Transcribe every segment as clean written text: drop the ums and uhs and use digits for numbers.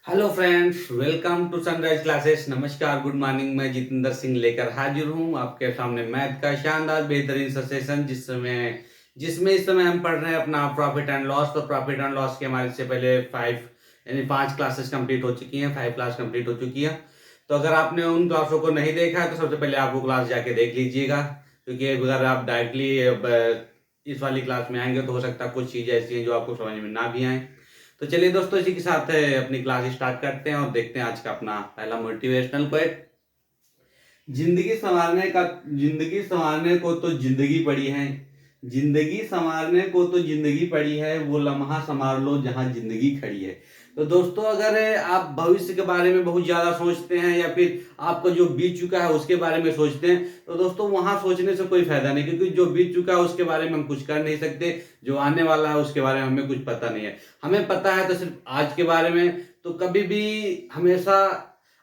Hello friends, welcome to Sunrise Classes. नमस्कार, good morning. मैं जितेंद्र सिंह लेकर हाजिर हूँ आपके सामने मैथ का शानदार बेहतरीन सा सेशन जिसमें इस समय हम पढ़ रहे हैं अपना प्रॉफिट एंड लॉस। तो प्रॉफिट एंड लॉस के हमारे से पहले 5 क्लासेस कंप्लीट हो चुकी हैं, 5 क्लास कंप्लीट हो चुकी है। तो अगर आपने उन क्लासों को नहीं देखा है तो सबसे पहले आप वो क्लास जाके देख लीजिएगा, क्योंकि अगर आप डायरेक्टली इस वाली क्लास में आएंगे तो हो सकता है कुछ चीज़ें ऐसी हैं जो आपको समझ में ना भी आए। तो चलिए दोस्तों, इसी के साथ अपनी क्लास स्टार्ट करते हैं और देखते हैं आज का अपना पहला मोटिवेशनल क्वेट। जिंदगी संवारने को तो जिंदगी पड़ी है। जिंदगी संवारने को तो जिंदगी पड़ी है, वो लम्हा संवार लो जहां जिंदगी खड़ी है। तो दोस्तों, अगर आप भविष्य के बारे में बहुत ज्यादा सोचते हैं या फिर आपका जो बीत चुका है उसके बारे में सोचते हैं, तो दोस्तों वहां सोचने से कोई फायदा नहीं, क्योंकि जो बीत चुका है उसके बारे में हम कुछ कर नहीं सकते। जो आने वाला है उसके बारे में हमें कुछ पता नहीं है। हमें पता है तो सिर्फ आज के बारे में। तो कभी भी हमेशा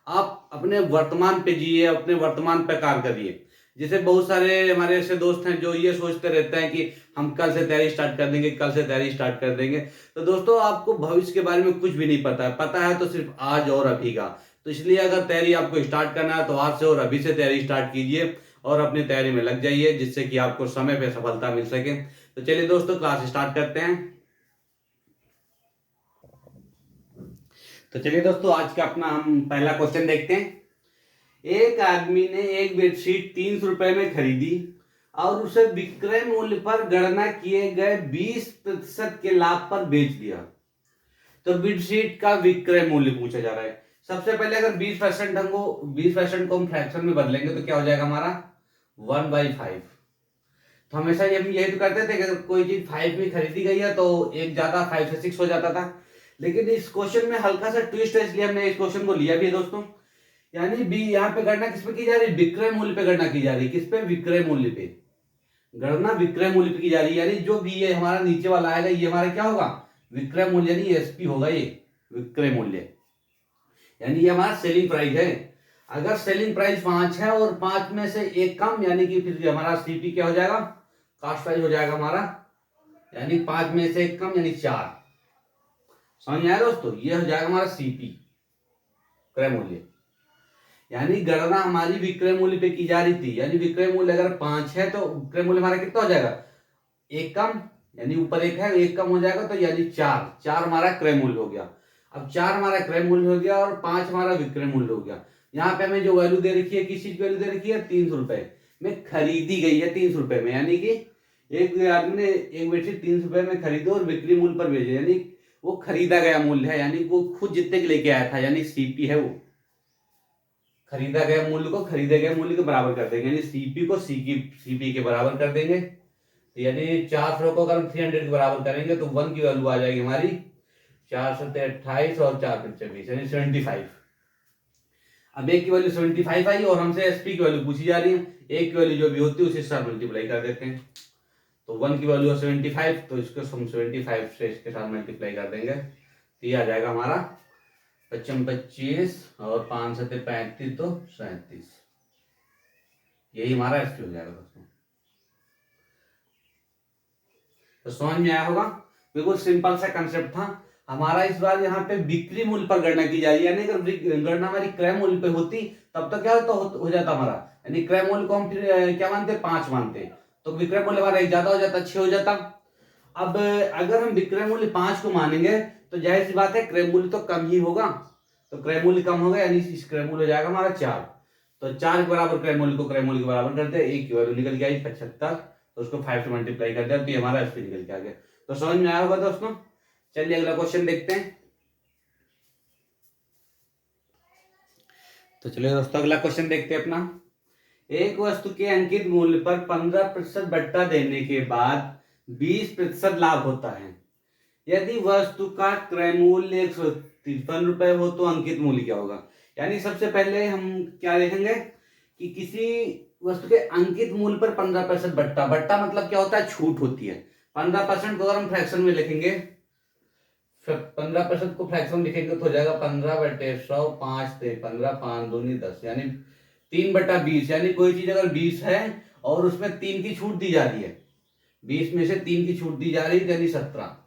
आप अपने वर्तमान पे जिए, अपने वर्तमान पे कार्य करिए। जैसे बहुत सारे हमारे ऐसे दोस्त हैं जो ये सोचते रहते हैं कि हम कल से तैयारी स्टार्ट कर देंगे, कल से तैयारी स्टार्ट कर देंगे। तो दोस्तों, आपको भविष्य के बारे में कुछ भी नहीं पता है। पता है तो सिर्फ आज और अभी का। तो इसलिए अगर तैयारी आपको स्टार्ट करना है तो आज से और अभी से तैयारी स्टार्ट कीजिए और अपनी तैयारी में लग जाइए, जिससे कि आपको समय पे सफलता मिल सके। तो चलिए दोस्तों, क्लास स्टार्ट करते हैं। तो चलिए दोस्तों, आज का अपना हम पहला क्वेश्चन देखते हैं। एक आदमी ने एक बेडशीट 300 रुपए में खरीदी और उसे विक्रय मूल्य पर गणना किए गए 20% के लाभ पर बेच दिया। तो बेडशीट का विक्रय मूल्य पूछा जा रहा है। सबसे पहले अगर 20% को हम फ्रैक्शन में बदलेंगे तो क्या हो जाएगा हमारा 1/5। तो हमेशा ये हम यही तो करते थे कि अगर कोई चीज 5 में खरीदी गई है तो एक ज्यादा 5 से 6 हो जाता था। लेकिन इस क्वेश्चन में हल्का सा ट्विस्ट है, इसलिए हमने इस क्वेश्चन को लिया भी है दोस्तों। यानी बी यहाँ पे गणना किस पे की जा रही है, विक्रय मूल्य पे गणना की जा रही है। किस पे, विक्रय मूल्य पे। गणना विक्रय मूल्य पे की जा रही है, यानी जो भी ये हमारा नीचे वाला आएगा ये हमारा क्या होगा, विक्रय मूल्य, यानी एसपी होगा ये विक्रय मूल्य। यानी ये हमारा सेलिंग प्राइस है। अगर सेलिंग प्राइस 5 है और 5 में से एक कम, यानी कि फिर हमारा सीपी क्या हो जाएगा, कास्ट प्राइस हो जाएगा हमारा। यानी 5 में से एक कम यानी 4। समझ में आया दोस्तों, ये हो जाएगा हमारा सीपी, क्रय मूल्य। यानी गणना हमारी विक्रय मूल्य पे की जा रही थी। यानी विक्रय मूल्य अगर 5 है तो विक्रय मूल्य हमारा कितना हो जाएगा, एक कम, यानी ऊपर एक है, एक कम हो जाएगा तो यानी 4। 4 हमारा क्रय मूल्य हो गया। अब 4 हमारा क्रय मूल्य हो गया और 5 हमारा विक्रय मूल्य हो गया। यहाँ पे हमें जो वैल्यू दे रखी है, किस चीज की वैल्यू दे रखी है, 300 रुपए में खरीदी गई है। 300 रुपए में, यानी कि एक आदमी ने एक बेडशीट 300 रुपए में खरीदो और बिक्री मूल्य पर बेचे, यानी वो खरीदा गया मूल्य है, यानी वो खुद जितने के लेके आया था, यानी सीपी है। वो खरीदा गया मूल्य को खरीदे गए मूल्य के बराबर कर देंगे, यानी सीपी को सीपी के बराबर कर देंगे। यानी 400 को अगर हम 300 के बराबर करेंगे तो 1 की वैल्यू आ जाएगी हमारी 428 और 4 24, यानी 75। अब एक की वैल्यू 75 आई और हमसे एसपी की वैल्यू पूछी जा रही है। एक की वैल्यू जो भी होती है उसी साथ मल्टीप्लाई कर देते हैं। तो 1 की वैल्यू है 75, तो इसको हम 75 से इसके साथ मल्टीप्लाई कर देंगे तो ये आ जाएगा हमारा 55 25 और 5 7 35 तो 37। यही हमारा एसपी हो जाएगा दोस्तों। तो समझ में आया होगा, बिल्कुल सिंपल सा कंसेप्ट था हमारा। इस बार यहाँ पे बिक्री मूल्य पर गणना की जा रही है, यानी अगर गणना हमारी क्रय मूल्य पे होती तब तो क्या हो जाता हमारा, यानी क्रय मूल्य को हम फिर क्या मानते, 5 मानते, तो विक्रय मूल्य हमारा एक ज्यादा हो जाता, 6 हो जाता। अब अगर हम विक्रय मूल्य 5 को मानेंगे तो जाहिर सी बात है क्रय मूल्य तो कम ही होगा। तो क्रय मूल्य कम होगा, यानी इस क्रय मूल्य हो जाएगा हमारा 4। तो 4 के बराबर क्रय मूल्य को क्रय मूल्य के बराबर करते हैं, एक की वैल्यू निकल के आई 75, तो उसको 5 से मल्टीप्लाई कर दिया तो ये हमारा एसपी निकल के आ गया। तो समझ में आया होगा दोस्तों। चलिए अगला क्वेश्चन देखते हैं। तो चलिए दोस्तों, अगला क्वेश्चन देखते हैं अपना। एक वस्तु के अंकित मूल्य पर 15% बट्टा देने के बाद 20% लाभ होता है। यदि वस्तु का क्रय मूल्य 153 रुपए हो तो अंकित मूल्य क्या होगा। यानी सबसे पहले हम क्या देखेंगे कि किसी वस्तु के अंकित मूल्य पर 15% बट्टा, बट्टा मतलब क्या होता है, छूट होती है। 15% को अगर हम फ्रैक्शन में लिखेंगे, 15% को फ्रैक्शन लिखेंगे तो हो जाएगा 15/100, 5 से 15, 5 दूनी 10, यानी 3/20। यानी कोई चीज अगर 20 है और उसमें 3 की छूट दी जा रही है, 20 में से 3 की छूट दी जा रही है, यानी 17।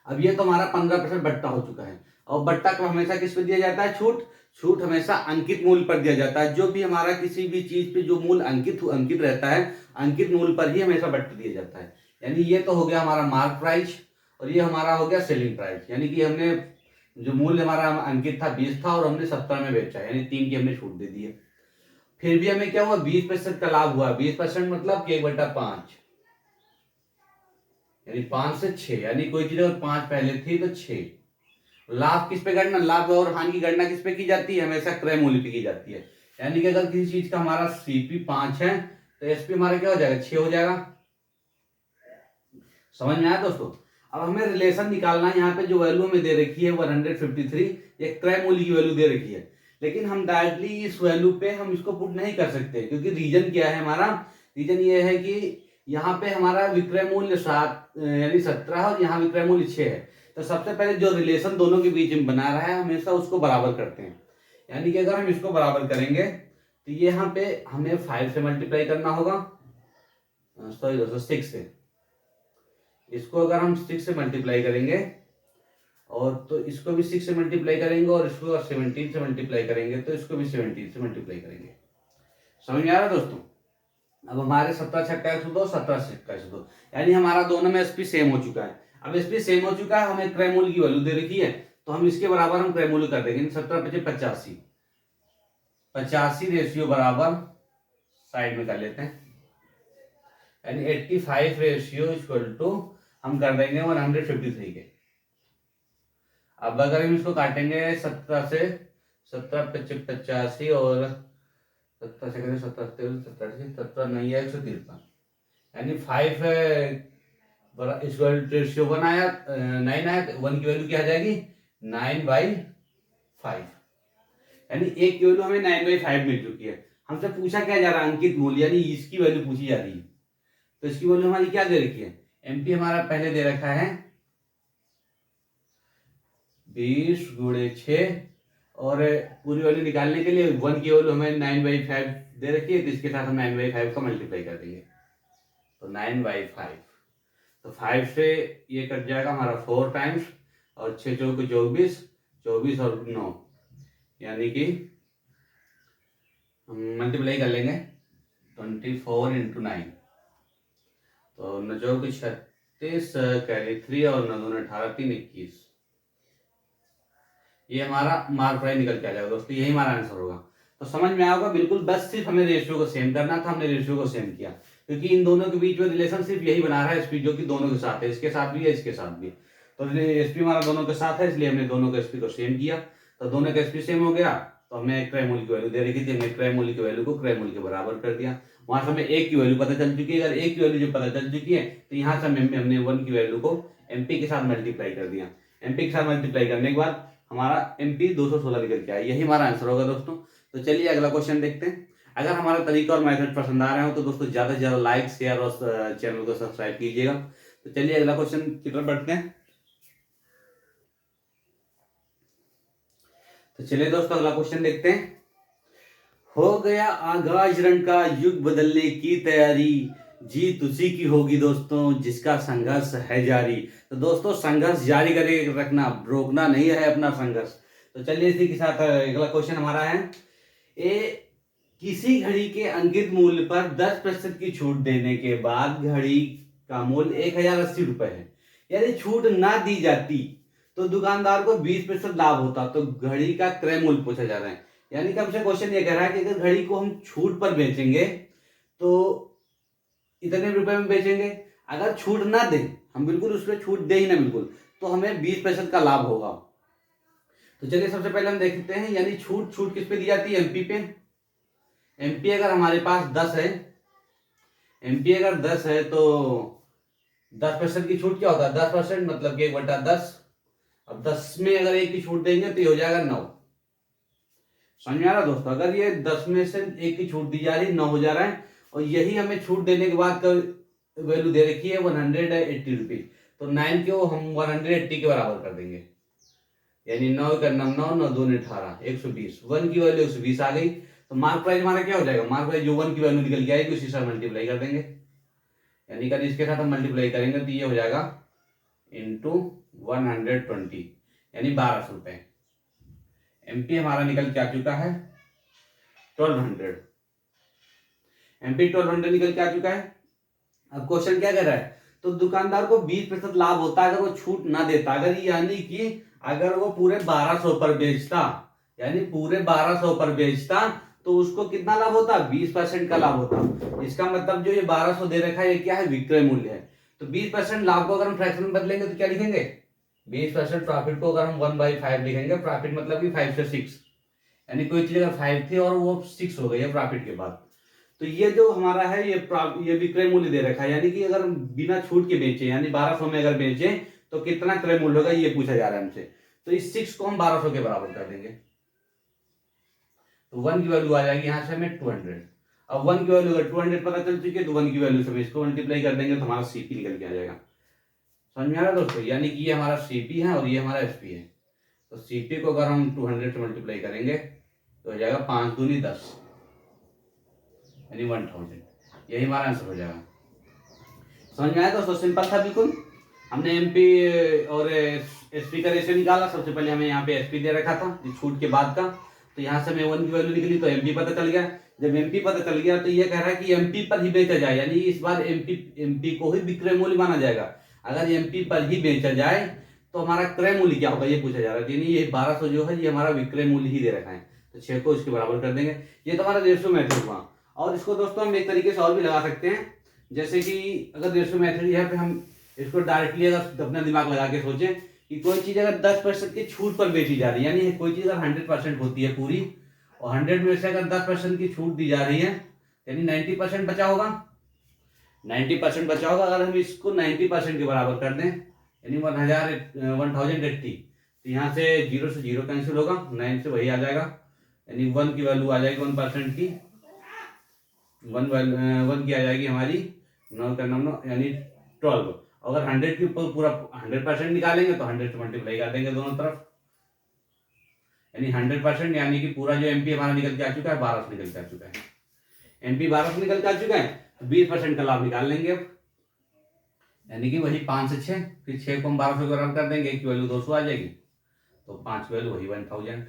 अब ये तो हमारा 15% बट्टा हो चुका है। और बट्टा को हमेशा किस पे दिया जाता है? छूट। छूट हमेशा अंकित मूल्य पर दिया जाता है। जो भी हमारा किसी भी चीज पे जो मूल्य अंकित रहता है, अंकित मूल्य पर ही हमेशा बट्टा दिया जाता है। यानी ये तो हो गया हमारा मार्क प्राइस और ये हमारा हो गया सेलिंग प्राइस। यानी कि हमने जो मूल्य हमारा अंकित था 20 था और हमने 70 में बेचा, यानी 3 की हमने छूट दे दी है। फिर भी हमें क्या हुआ? 20% का लाभ हुआ। 20% मतलब कि 1/5, यानी 5 से 6, यानी कोई चीज अगर 5 पहले थी तो 6। लाभ किस पे गणना, लाभ और हानि की गणना किस पे की जाती है? हमेशा क्रय मूल्य पे की जाती है। यानी कि अगर किसी चीज का हमारा सीपी 5 है तो एसपी हमारा क्या हो जाएगा? 6 हो जाएगा। समझ में आया दोस्तों? अब हमें रिलेशन निकालना है। यहाँ पे जो वैल्यू हमें दे रखी है 153, ये क्रय मूल्य की वैल्यू दे रखी है। लेकिन हम डायरेक्टली इस वैल्यू पे हम इसको पुट नहीं कर सकते, क्योंकि रीजन क्या है हमारा? रीजन ये है कि यहाँ पे हमारा विक्रय मूल्य 7 यानी 17 और यहाँ विक्रय मूल्य 6 है। तो सबसे पहले जो रिलेशन दोनों के बीच में बना रहा है हमेशा उसको बराबर करते हैं। यानी कि अगर हम इसको बराबर करेंगे तो यहाँ पे हमें 5 से मल्टीप्लाई करना होगा, सॉरी दोस्तों 6 से। इसको अगर हम 6 से मल्टीप्लाई करेंगे और तो इसको भी 6 से मल्टीप्लाई करेंगे और इसको 17 से मल्टीप्लाई करेंगे तो इसको भी 17 से मल्टीप्लाई करेंगे। समझ में आ रहा है दोस्तों? अब हमारे 17 छक्का 102, 17 छक्का 102, यानी हमारा दोनों में एसपी सेम हो चुका है। अब एसपी सेम हो चुका है, हमें क्रय मूल्य की वैल्यू दे रखी है तो हम इसके बराबर हम क्रय मूल्य कर देंगे। 17 × 85, 85 रेशियो बराबर साइड में कर लेते हैं, यानी 85 रेशियो इक्वल टू हम कर देंगे 153 के। अब अगर हम इसको काटेंगे 17 से, 17 × 85 और 17 से 17 नहीं है 153, यानी 5 रेशियो 1 आया, 9 आया, 1 की वैल्यू क्या आ जाएगी? 9/5, यानी एक की वैल्यू हमें 9/5 मिल चुकी है। हमसे पूछा क्या जा रहा है? अंकित मूल्य, यानी इसकी वैल्यू पूछी जा रही है। तो इसकी वैल्यू हमारी क्या दे रखी है? एमपी हमारा पहले दे रखा है 20 × 6 और पूरी वैल्यू निकालने के लिए 1 की वैल्यू हमें 9/5 दे रखी है, तो इसके साथ हम 9/5 का मल्टीप्लाई कर देंगे तो 9/5। तो 5 से ये कट जाएगा हमारा 4 टाइम्स और 6 चौके 24, 24 और 9, यानी कि हम मल्टीप्लाई कर लेंगे 24 × 9, तो 9 चौके 36, कैरी 3 और 9 दूनी 18, 3 21। ये हमारा मार्क प्राइस निकल के आ जाएगा दोस्तों, यही हमारा आंसर होगा। तो समझ में आएगा बिल्कुल, बस सिर्फ हमें रेशियो को सेम करना था, हमने रेशियो को सेम किया, क्योंकि इन दोनों के बीच में रिलेशन सिर्फ यही बना रहा है एसपी, जो कि दोनों के साथ है, इसके साथ भी है इसके साथ भी। तो एसपी हमारा दोनों के साथ है, इसलिए हमने दोनों के एसपी को सेम किया। तो दोनों का एसपी सेम हो गया तो हमें क्रय मूल्य की वैल्यू दे रखी थी, हमने क्रय मूल्य की वैल्यू को क्रय मूल्य के बराबर कर दिया। वहां से हमें एक की वैल्यू पता चल चुकी है। अगर एक की वैल्यू जो पता चल चुकी है तो यहाँ से हमने 1 की वैल्यू को एमपी के साथ मल्टीप्लाई कर दिया। एमपी के साथ मल्टीप्लाई करने के बाद हमारा एमपी 216 निकल के आया, यही हमारा आंसर होगा दोस्तों। तो चलिए अगला क्वेश्चन देखते हैं। अगर हमारा तरीका और मेथड पसंद आ रहे हो तो दोस्तों ज्यादा से ज्यादा लाइक, शेयर और चैनल को सब्सक्राइब कीजिएगा। तो चलिए अगला क्वेश्चन की तरफ बढ़ते हैं। तो चलिए दोस्तों अगला क्वेश्चन देखते हैं। हो गया आगाज रंग का युग बदलने की तैयारी, जीत उसी की होगी दोस्तों जिसका संघर्ष है जारी। तो दोस्तों संघर्ष जारी करके रखना, रोकना नहीं है अपना संघर्ष। तो चलिए इसी के साथ अगला क्वेश्चन हमारा है, किसी घड़ी के अंकित मूल्य पर 10% की छूट देने के बाद घड़ी का मूल्य 1080 रुपए है, यदि छूट ना दी जाती तो दुकानदार को 20% लाभ होता। तो घड़ी का क्रय मूल्य पूछा जा रहा है, यानी कि हमसे क्वेश्चन ये कह रहा है कि अगर घड़ी को हम छूट पर बेचेंगे तो इतने रुपए में बेचेंगे, अगर छूट ना दें, हम बिल्कुल उस पर छूट दे ही ना बिल्कुल, तो हमें 20% का लाभ होगा। तो चलिए सबसे पहले हम देखते हैं, यानी छूट किस पे दी जाती है? एमपी पे। एमपी अगर हमारे पास 10 है, एमपी अगर 10 है तो 10% की छूट क्या होता है? 10% मतलब कि 1/10। अब 10 में अगर 1 की छूट देंगे तो ये हो जाएगा 9। समझ में आ रहा दोस्तों? अगर ये 10 में से 1 की छूट दी जा रही है, 9 हो जा रहा है, और यही हमें छूट देने के बाद का वैल्यू दे रखी है 180 रुपीज, तो 9 को हम 180 के बराबर कर देंगे, यानी 9 का 9, 9 2 18, 120। 1 की वैल्यू 120 आ गई, तो मार्क प्राइस हमारा क्या हो जाएगा? मार्क प्राइस जो 1 की वैल्यू निकल के आएगी उसी से मल्टीप्लाई कर देंगे, यानी कि इसके साथ हम मल्टीप्लाई करेंगे तो ये हो जाएगा इंटू 120 यानी 1200 रुपये। एमपी हमारा निकल के आ चुका है 1200। एमपी 1200 निकल के आ चुका है। अब क्वेश्चन क्या कर रहा है, तो दुकानदार को 20% लाभ होता है अगर वो छूट ना देता, अगर यानी कि अगर वो पूरे 1200 पर बेचता, यानी पूरे 1200 पर बेचता तो उसको कितना लाभ होता, 20% का लाभ होता। इसका मतलब जो ये 1200 दे रखा है ये क्या है, विक्रय मूल्य है। तो 20% लाभ को अगर हम फ्रैक्शन में बदलेंगे तो क्या लिखेंगे, 20% प्रॉफिट को अगर हम 1/5 लिखेंगे, प्रॉफिट मतलब कि 5 से 6, यानी कोई चीज अगर 5 थी और वो 6 हो गई है प्रॉफिट के बाद, तो ये जो हमारा है ये विक्रय मूल्य दे रखा है, यानी कि अगर बिना छूट के बेचे यानी 1200 में अगर बेचे तो कितना क्रय मूल्य होगा ये पूछा जा रहा है हमसे। तो इस 6 को हम 1200 के बराबर कर देंगे, तो 1 की वैल्यू आ जाएगी यहाँ से हमें 200। अब 1 की वैल्यू अगर 200 पता चल चुकी है तो 1 की वैल्यू से इसको मल्टीप्लाई कर देंगे तो हमारा सीपी निकल के आ जाएगा। समझ में आ रहा है दोस्तों, यानी कि ये हमारा सीपी है और ये हमारा एसपी है। तो सीपी को अगर हम 200 से मल्टीप्लाई करेंगे तो हो जाएगा 5 दूनी 10 यानी 1000, यही हमारा आंसर हो जाएगा। समझ में आया दोस्तों, सिंपल था बिल्कुल। हमने एमपी और एसपी का रेशियो निकाला। सबसे पहले हमें यहाँ पे एसपी दे रखा था छूट के बाद का, तो यहाँ से हमें 1 की वैल्यू निकली तो एमपी पता चल गया। जब एमपी पता चल गया तो ये कह रहा है कि एमपी पर ही बेचा जाए, यानी इस बार एमपी को ही विक्रय मूल्य माना जाएगा। अगर एमपी पर ही बेचा जाए तो हमारा क्रय मूल्य क्या होगा ये पूछा जा रहा है, यानी ये 1200 जो है ये हमारा विक्रय मूल्य ही दे रखा है, तो 6 को इसके बराबर कर देंगे। ये तो हमारा रेशियो मेथड हुआ। और इसको दोस्तों हम एक तरीके से और भी लगा सकते हैं, जैसे कि अगर रेशियो मेथड है फिर हम इसको डायरेक्टली अगर अपना दिमाग लगा के सोचें कि कोई चीज अगर 10% की छूट पर बेची जा रही है, यानी कोई चीज अगर 100% होती है पूरी और 100 में से अगर 10% की छूट दी जा रही है यानी 90% बचा होगा, 90% बचा होगा। अगर हम इसको 90% के बराबर कर दें यानी 1080, तो यहाँ से 0 से 0 कैंसिल होगा, 9 से वही आ जाएगा, यानी 1 की वैल्यू आ जाएगी 1% की, 1 की आ जाएगी हमारी 9 का 9 यानी 12। अगर 100 के ऊपर पूरा 100% निकालेंगे तो 100 से मल्टीप्लाई कर देंगे दोनों तरफ, यानी 100% यानी कि पूरा जो एमपी हमारा निकल के आ चुका है 1200 निकल के आ चुका है। एमपी 1200 निकल के आ चुका है तो 20% का लाभ निकाल लेंगे अब, यानी कि वही 5 से 6, फिर 6 को हम 1200 के बराबर कर देंगे, एक की वैल्यू 200 आ जाएगी, तो 5 की वैल्यू वही 1000।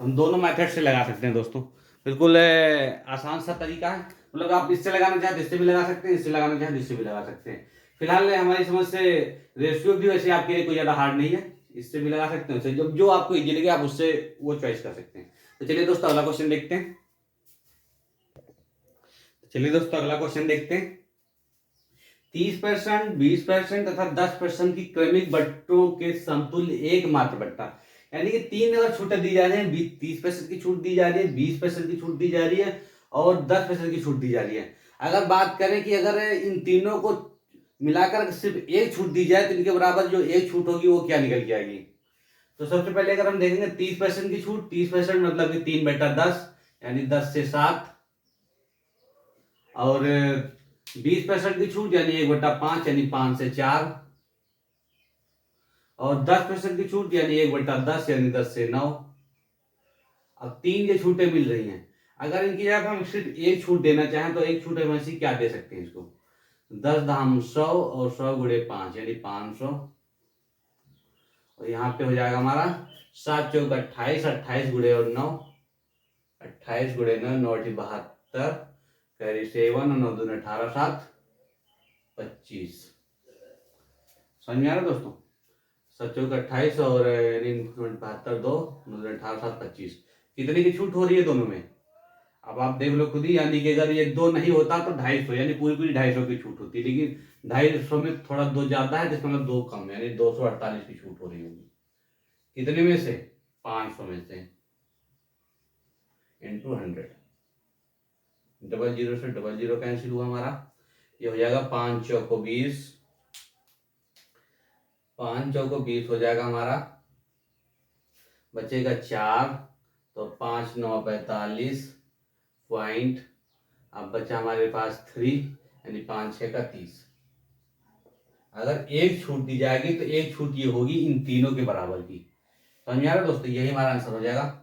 हम दोनों मेथड से लगा सकते हैं दोस्तों, बिल्कुल आसान सा तरीका है। मतलब आप इससे लगाना चाहें इससे भी लगा सकते हैं, इससे लगाना चाहें इससे भी लगा सकते हैं। फिलहाल हमारी समझ से रेशियो भी वैसे आपके लिए कोई ज्यादा हार्ड नहीं है, इससे भी लगा सकते हैं, उससे जब जो आपको इजी लगे आप उससे वो चॉइस कर सकते हैं। तो चलिए दोस्तों अगला क्वेश्चन देखते हैं। चलिए दोस्तों अगला क्वेश्चन देखते हैं। 30%, 20% तथा 10% की क्रमिक बट्टों के समतुल्य एकमात्र बट्टा, यानी कि 3 अगर छूटें दी जा रही है, 30% की छूट दी जा रही है, 20% की छूट दी जा रही है और 10% की छूट दी जा रही है। अगर बात करें कि अगर इन तीनों को मिलाकर सिर्फ एक छूट दी जाए तो इनके बराबर जो एक छूट होगी वो क्या निकल के आएगी। तो सबसे पहले अगर हम देखेंगे 30% की छूट, 30% मतलब कि 3/10 यानी 10 से 7, और 20% की छूट यानी 1/5 यानी 5 से 4, और 10% की छूट यानी 1/10 यानी 10 से 9। अब 3 ये छूटें मिल रही हैं, अगर इनकी जगह हम सिर्फ एक छूट देना चाहें तो एक छूट हम ऐसी क्या दे सकते हैं इसको, 10 धाम 100 और 100 गुणे 5 यानी 500, और यहाँ पे हो जाएगा हमारा 7 चौक 28, 28 गुणे और 9, 28 गुणे 9, 9 72, कैरी 7 और 9 दूने 18, 7 25। समझ में आ रहा है दोस्तों, 7 चौक 28 और 72, 2 9 18, 7 25, कितने की छूट हो रही है दोनों में, अब आप देख लो खुद ही। यानी कि अगर ये 2 नहीं होता तो 250 यानी पूरी पूरी 250 की छूट होती, लेकिन 250 में थोड़ा 2 ज्यादा है जिसका मतलब 2 कम यानी 248 की छूट हो रही होगी। कितने में से, 500 में से, इंटू 100, 00 से 00 कैंसिल हुआ हमारा, ये हो जाएगा 5 चौको 20, 5 चौको 20 हो जाएगा हमारा, बचेगा 4, तो 5 9 45 पॉइंट, अब बचा हमारे पास 3 यानी 5 6 का 30। अगर एक छूट दी जाएगी तो एक छूट ये होगी इन तीनों के बराबर की। समझ में आ रहा है दोस्तों, यही हमारा आंसर हो जाएगा।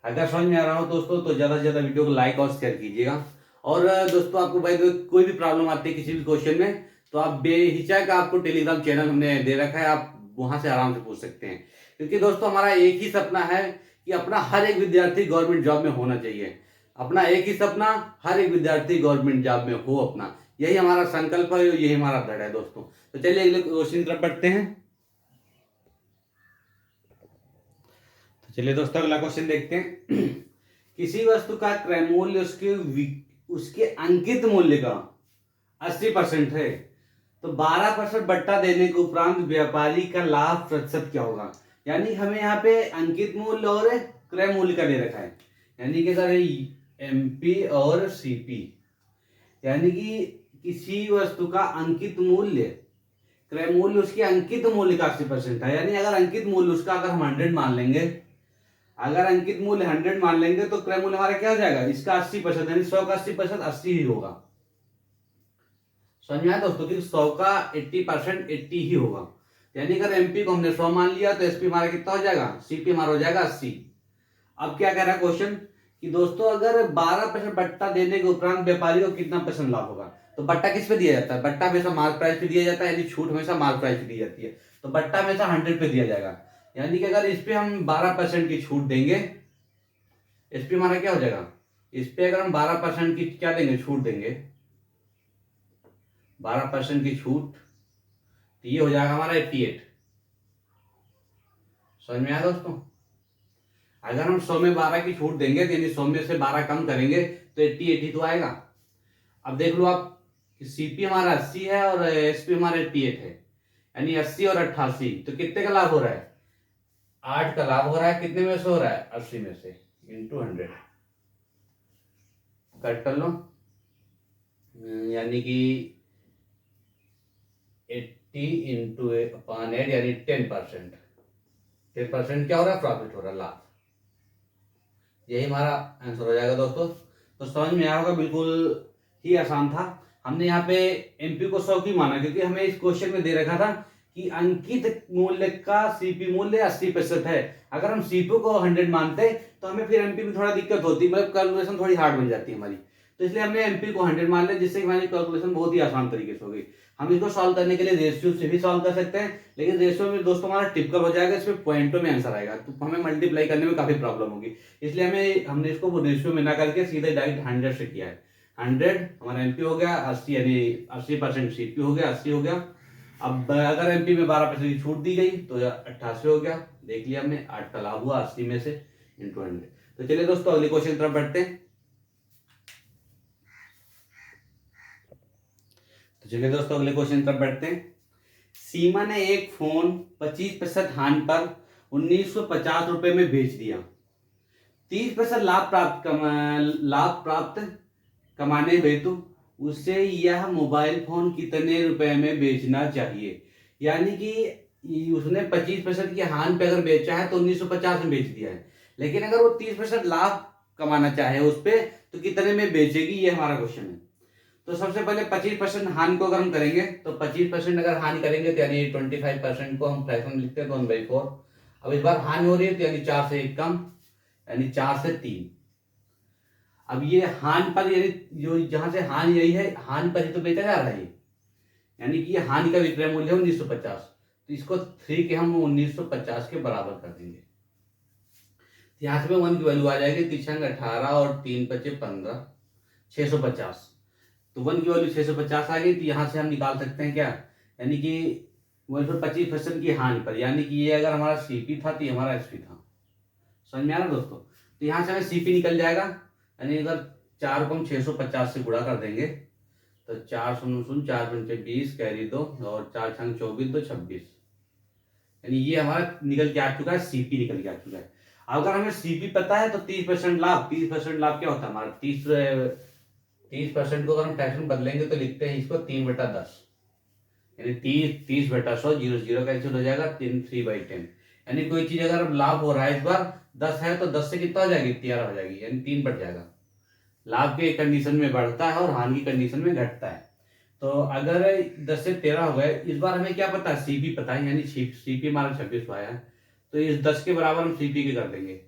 अगर समझ में आ रहा हो दोस्तों तो ज्यादा से ज्यादा वीडियो को लाइक और शेयर कीजिएगा। और दोस्तों आपको भाई कोई भी प्रॉब्लम आती है किसी भी क्वेश्चन में तो आप बेहिचक, आपको टेलीग्राम चैनल हमने दे रखा है, आप वहां से आराम से पूछ सकते हैं। क्योंकि दोस्तों हमारा एक ही सपना है कि अपना हर एक विद्यार्थी गवर्नमेंट जॉब में होना चाहिए। अपना एक ही सपना, हर एक विद्यार्थी गवर्नमेंट जॉब में हो अपना, यही हमारा संकल्प है, यही हमारा दृढ़ है दोस्तों। तो चलिए अगले क्वेश्चन की तरफ बढ़ते हैं। तो चलिए दोस्तों अगला क्वेश्चन देखते हैं। किसी वस्तु का क्रय मूल्य उसके अंकित मूल्य का 80% है, तो 12% बट्टा देने के उपरांत व्यापारी का लाभ प्रतिशत क्या होगा। यानी हमें यहाँ पे अंकित मूल्य और क्रय मूल्य का दे रखा है, यानी कि सर एमपी और सीपी, यानी कि किसी वस्तु का अंकित मूल्य, क्रय मूल्य उसके अंकित मूल्य का 80% है। यानी अगर अंकित मूल्य उसका अगर हम 100 मान लेंगे, अगर अंकित मूल्य 100 मान लेंगे तो क्रय मूल्य हमारा क्या हो जाएगा, इसका 80%, यानी 100 का 80% 80 ही होगा। समझ में आया दोस्तों कि 100 का 80% 80 ही होगा। यानी अगर एमपी को हमने 100 मान लिया तो एसपी हमारा कितना हो जाएगा, सीपी हमारा हो जाएगा 80। अब क्या कह रहा है क्वेश्चन कि दोस्तों अगर 12% बट्टा देने के उपरांत व्यापारी को कितना % लाभ होगा। तो बट्टा किस पे दिया जाता है, बट्टा हमेशा मार्क प्राइस पे दिया जाता है, यानी छूट हमेशा मार्क प्राइस पे दी जाती है। तो बट्टा हमेशा 100 पे दिया जाएगा, यानी कि अगर इस पे हम 12% की छूट देंगे, इस पे हमारा क्या हो जाएगा, इस पे अगर हम 12% की क्या देंगे, छूट देंगे, 12% की छूट, तो ये हो जाएगा हमारा 88। समझ में आया दोस्तों। अगर हम 100 में 12 की छूट देंगे, तो यानी 100 में से 12 कम करेंगे तो 80 तो आएगा। अब देख लो आप, सीपी हमारा 80 है और एसपी हमारा 88 है, यानी 80 और 88, तो कितने का लाभ हो रहा है, 8 का लाभ हो रहा है। कितने में से हो रहा है, 80 में से, इंटू 100 कट कर लो, यानी कि 80 इंटू 8 यानी 10%। 10% क्या हो रहा है, प्रॉफिट हो रहा है, लाभ। यही हमारा आंसर हो जाएगा दोस्तों। तो समझ में आया होगा, बिल्कुल ही आसान था। हमने यहाँ पे एमपी को 100 की माना क्योंकि हमें इस क्वेश्चन में दे रखा था कि अंकित मूल्य का सीपी मूल्य 80% है। अगर हम सीपी को 100 मानते तो हमें फिर एमपी में थोड़ा दिक्कत होती, मतलब कैलकुलेशन थोड़ी हार्ड बन जाती है हमारी। तो इसलिए हमने एमपी को 100 मान लिया, जिससे हमारी कैलकुलेशन बहुत ही आसान तरीके से हो गई। हम इसको सॉल्व करने के लिए रेशियो से भी सॉल्व कर सकते हैं, लेकिन रेशियो में दोस्तों हमारा टिपिकल हो जाएगा, इसमें पॉइंटों में आंसर आएगा, तो हमें मल्टीप्लाई करने में काफी प्रॉब्लम होगी। इसलिए हमने इसको रेशियो में ना करके सीधे डायरेक्ट 100 से किया है। 100 हमारा एमपी हो गया, 80 यानी 80% सीपी हो गया, 80 हो गया। अब अगर एमपी में 12% की छूट दी गई तो 88 हो गया। देख लिया हमने, 8 का लाभ हुआ 80 में से इंटू 100। तो चलिए दोस्तों अगले क्वेश्चन की तरफ बढ़ते हैं। तो चलिए दोस्तों अगले क्वेश्चन की तरफ बढ़ते हैं। सीमा ने एक फोन 25% हानि पर 1950 रुपए में बेच दिया। 30% लाभ प्राप्त कमाने हेतु उसे यह मोबाइल फोन कितने रुपए में बेचना चाहिए। यानी कि उसने 25% की हानि पे अगर बेचा है तो 1950 में बेच दिया है, लेकिन अगर वो 30% लाभ कमाना चाहे उस पे तो कितने में बेचेगी, ये हमारा क्वेश्चन है। तो सबसे पहले 25% हानि को अगर हम करेंगे तो 25% अगर हानि करेंगे तो यानी 25% को हम फ्रैक्शन में लिखते हैं 1/4। अब इस बार हानि हो रही है तो यानी 4 से 1 कम, यानी 4 से 3। अब ये हानि पर, यानी जो जहां से हानि आई है, हानि पर ही तो बेचा जा रहा है, यानी कि ये हानि का विक्रय मूल्य है 1950। तो इसको 3 के हम 1950 के बराबर कर देंगे। यहाँ से 1 की वैल्यू आ जाएगी, 3 18 और 3 बचे 15, 650। तो 1 की वैल्यू 650 आ गई। तो यहाँ से हम निकाल सकते हैं क्या, यानी कि 25% की हानि पर, यानी कि ये अगर हमारा सीपी था तो ये हमारा एसपी था। समझ में आ रहा दोस्तों। तो यहाँ से हमें सीपी निकल जाएगा, यानी अगर 4 को हम 650 से गुणा कर देंगे तो 4 शून्य शून्य 4 पंचे 20 कैरी 2 और 4 छंग 24 तो 26, यानी ये हमारा निकल के आ चुका है, सीपी निकल के आ चुका है। अगर हमें सीपी पता है तो 30% लाभ, 30% लाभ क्या होता है हमारा, 30% को अगर हम फ्रैक्शन बदलेंगे तो लिखते हैं इसको 3/10, यानी 30/100, 0 0 कैंसिल हो जाएगा, 3/10। यानी कोई चीज अगर लाभ हो रहा है इस बार 10 है तो 10 से कितना हो जाएगी, 13 हो जाएगी, यानी 3 बढ़ जाएगा। लाभ के कंडीशन में बढ़ता है और हानि की कंडीशन में घटता है। तो अगर 10 से 13 हो गए, इस बार हमें क्या पता है, सीपी पता है, यानी सीपी हमारा 26 आया है। तो इस 10 के बराबर हम सीपी के कर देंगे,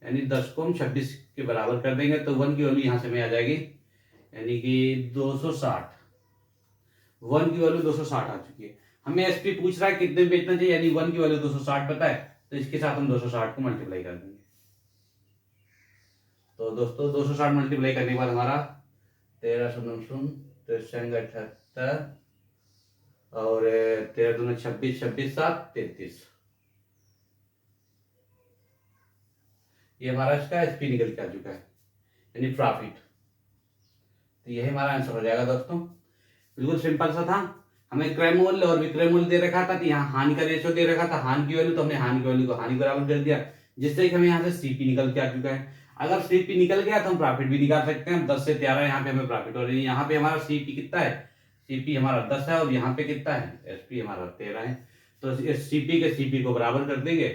यानी 10 को हम 26 के बराबर कर देंगे तो 1 की वैल्यू यहां से में आ जाएगी, यानी कि 260। 1 की वैल्यू 260 आ चुकी है। हमें एसपी पूछ रहा है कितने में बेचना चाहिए, यानी 1 की वैल्यू 260 पता है, तो इसके साथ हम 260 को मल्टीप्लाई कर देंगे। तो दोस्तों 260 मल्टीप्लाई करने के बाद हमारा 13 और 13 26 26 7 33, ये हमारा इसका एसपी निकल के आ चुका है, यानी प्रॉफिट। तो यही हमारा आंसर हो जाएगा दोस्तों। बिल्कुल सिंपल सा था। हमें क्रय मूल्य और विक्रय मूल्य दे रखा था, तो यहाँ हानि का रेशो दे रखा था, हानि की वैल्यू, तो हमने हानि की वैल्यू को हानि बराबर कर दिया, जिससे कि हमें यहाँ से सीपी निकल के आ चुका है। अगर सीपी निकल गया तो हम प्रॉफिट भी निकाल सकते हैं। 10 से 13 यहाँ पे हमें प्रॉफिट हो रही है। यहाँ पे हमारा सीपी कितना है, सीपी हमारा 10 है और यहाँ पे कितना है, एसपी हमारा 13 है। तो सीपी के सीपी को बराबर कर देंगे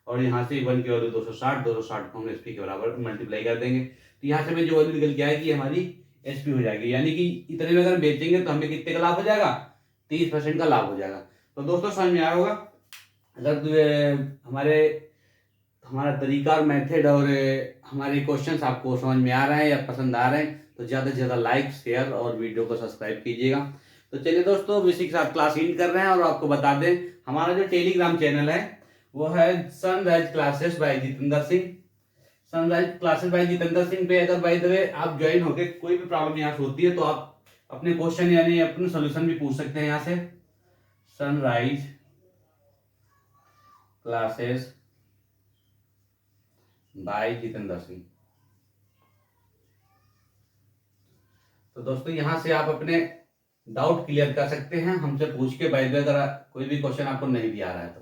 और यहाँ से 1 की वैल्यू 260 को हम एसपी के बराबर मल्टीप्लाई कर देंगे। तो यहाँ से हमें जो वैल्यू निकल के आएगी हमारी एसपी हो जाएगी, यानी कि इतने में अगर बेचेंगे तो हमें कितने का लाभ हो जाएगा, 30% का लाभ हो जाएगा। तो दोस्तों समझ में आया होगा। अगर हमारा तरीका और मेथड और हमारे क्वेश्चंस आपको समझ में आ रहे हैं या पसंद आ रहे हैं, तो ज़्यादा से ज़्यादा लाइक शेयर और वीडियो को सब्सक्राइब कीजिएगा। तो चलिए दोस्तों, इसी के साथ क्लास एंड कर रहे हैं। और आपको बता दें, हमारा जो टेलीग्राम चैनल है वो है sunrise classes bye Jitendra Singh. Sunrise classes bye Jitendra Singh पे अगर बाय द वे आप ज्वाइन होके कोई भी प्रॉब्लम यहाँ से होती है तो आप अपने क्वेश्चन यानी अपने सोल्यूशन भी पूछ सकते हैं यहाँ से। Sunrise classes bye Jitendra Singh. तो दोस्तों यहाँ से आप अपने डाउट क्लियर कर सकते हैं हमसे पूछ के, बाय द वे अगर कोई भी क्वेश्चन आपको नहीं भी आ रहा है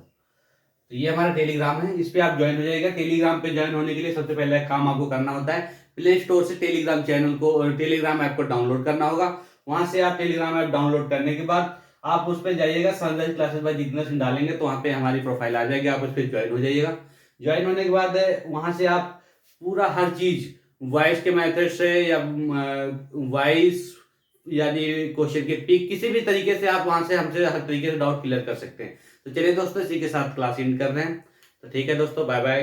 तो ये हमारा टेलीग्राम है, इस पे आप ज्वाइन हो जाएगा। टेलीग्राम पे ज्वाइन होने के लिए सबसे पहले काम आपको करना होता है, प्ले स्टोर से टेलीग्राम चैनल को और टेलीग्राम ऐप को डाउनलोड करना होगा। वहां से आप टेलीग्राम ऐप डाउनलोड करने के बाद आप उस पर जाइएगा, sunrise classes bye Jitendra Singh डालेंगे तो वहाँ पे हमारी प्रोफाइल आ जाएगी, आप उस पर ज्वाइन हो जाइएगा। ज्वाइन होने के बाद वहां से आप पूरा हर चीज वॉइस के मेथड से या वॉइस यानी क्वेश्चन के पिक किसी भी तरीके से आप वहां से हमसे हर तरीके से डाउट क्लियर कर सकते हैं। तो चलिए दोस्तों, इसी के साथ क्लास एंड कर रहे हैं। तो ठीक है दोस्तों, बाय बाय।